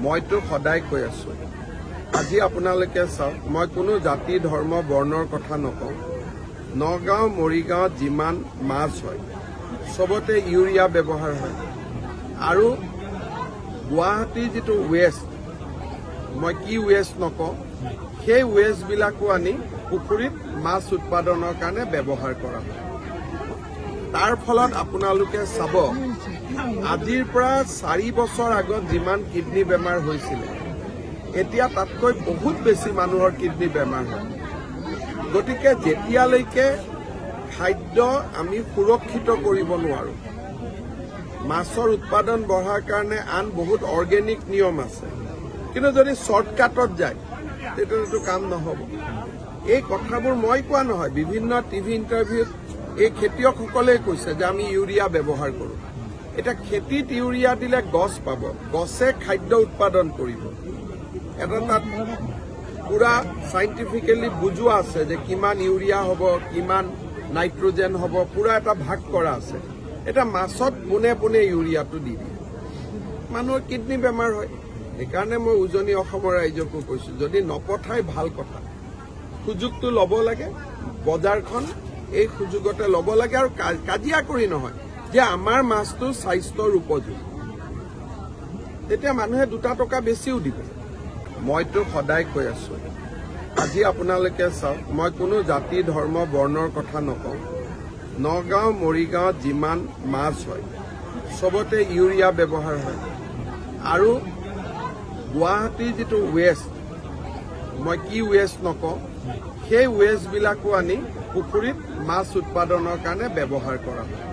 মইতো সদায় কৈ আছো আজি আপোনালোকে চাওক মই কোনো জাতি ধৰ্ম বৰ্ণৰ কথা নকওঁ নগাঁও মৰিগাঁৱত যিমান মাছ হয় সবতে ইউৰিয়া ব্যৱহাৰ হয় আৰু গুৱাহাটীৰ যিটো ৱেষ্ট মই কি ৱেষ্ট নকওঁ সেই ৱেষ্টবিলাকো আনি পুখুৰীত মাছ উৎপাদনৰ কাৰণে ব্যৱহাৰ কৰা হয় তাৰ ফলত আপোনালোকে চাব আজিৰ পৰা 4 বছৰ আগত যিমান কিডনি বেমাৰ হৈছিল এতিয়া তাতকৈ বহুত বেছি মানুহৰ কিডনি বেমাৰ হয় গতিকে যেতিয়ালৈকে খাদ্য আমি সুৰক্ষিত কৰিব নোৱাৰো মাছৰ উৎপাদন বঢ়াৰ কাৰণে আন বহুত অৰ্গেনিক নিয়ম আছে কিন্তু যদি শৰ্টকাটত যায় তেতিয়াতো কাম নহব এই কথাবোৰ মই কোৱা নহয় বিভিন্ন টিভি ইণ্টাৰভিউত এই খেতিয়কসকলে কৈছে যে আমি ইউৰিয়া ব্যৱহাৰ কৰোঁ এটা খেতিত ইউৰিয়া দিলে গছ পাব গছে খাদ্য উৎপাদন কৰিব এটা তাত পুৰা সাইন্টিফিকেলি বুজোৱা আছে যে কিমান ইউৰিয়া হ'ব কিমান নাইট্ৰজেন হ'ব পুৰা এটা ভাগ কৰা আছে এটা মাছত পোনে পোনে ইউৰিয়াটো দি দিয়ে মানুহৰ কিডনি বেমাৰ হয় সেইকাৰণে মই উজনি অসমৰ ৰাইজকো কৈছো যদি নপঠাই ভাল কথা সুযোগটো ল'ব লাগে বজাৰখন এই সুযোগতে ল'ব লাগে আৰু কাজিয়া কৰি নহয় যে আমাৰ মাছটো স্বাস্থ্যৰ উপযোগী তেতিয়া মানুহে 2 টকা বেছিও দিব মইতো সদায় কৈ আছো আজি আপোনালোকে চাওক মই কোনো জাতি ধৰ্ম বৰ্ণৰ কথা নকওঁ নগাঁও মৰিগাঁৱত যিমান মাছ হয় সবতে ইউৰিয়া ব্যৱহাৰ হয় আৰু গুৱাহাটীৰ যিটো ৱেষ্ট মই কি ৱেষ্ট নকওঁ সেই ৱেষ্টবিলাকো আনি পুখুৰীত মাছ উৎপাদনৰ কাৰণে ব্যৱহাৰ কৰা হয়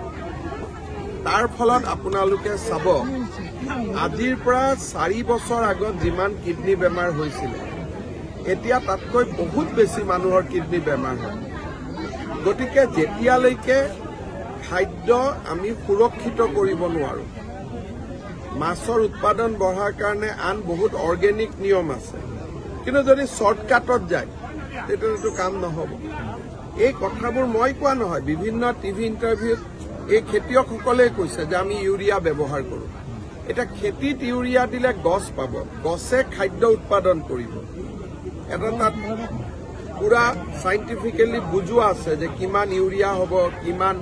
তাৰ ফলত আপোনালোকে চাব আজিৰ পৰা 4 বছৰ আগত যিমান কিডনি বেমাৰ হৈছিল এতিয়া তাতকৈ বহুত বেছি মানুহৰ কিডনি বেমাৰ হয় গতিকে যেতিয়ালৈকে খাদ্য আমি সুৰক্ষিত কৰিব নোৱাৰো মাছৰ উৎপাদন বঢ়াৰ কাৰণে আন বহুত অৰ্গেনিক নিয়ম আছে কিন্তু যদি শৰ্টকাটত যায় তেতিয়াতো কাম নহব এই কথাবোৰ মই কোৱা নহয় বিভিন্ন টিভি ইণ্টাৰভিউত এই খেতিয়কসকলে কৈছে যে আমি ইউৰিয়া ব্যৱহাৰ কৰোঁ এটা খেতিত ইউৰিয়া দিলে গছ পাব গছে খাদ্য উৎপাদন কৰিব এটা তাত পুৰা সাইন্টিফিকেলি বুজোৱা আছে যে কিমান ইউৰিয়া হ'ব কিমান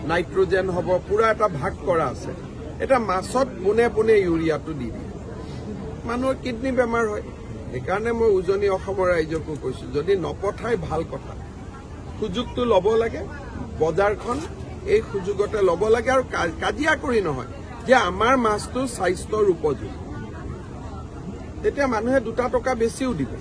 নাইট্ৰজেন হ'ব পুৰা এটা ভাগ কৰা আছে এটা মাছত পোনে পোনে ইউৰিয়াটো দি দিয়ে মানুহৰ কিডনি বেমাৰ হয় সেইকাৰণে মই উজনি অসমৰ ৰাইজকো কৈছো যদি নপঠাই ভাল কথা সুযোগটো ল'ব লাগে বজাৰখন এই সুযোগতে ল'ব লাগে আৰু কাজিয়া কৰি নহয় যে আমাৰ মাছটো স্বাস্থ্যৰ উপযোগী তেতিয়া মানুহে 2 টকা বেছিও দিব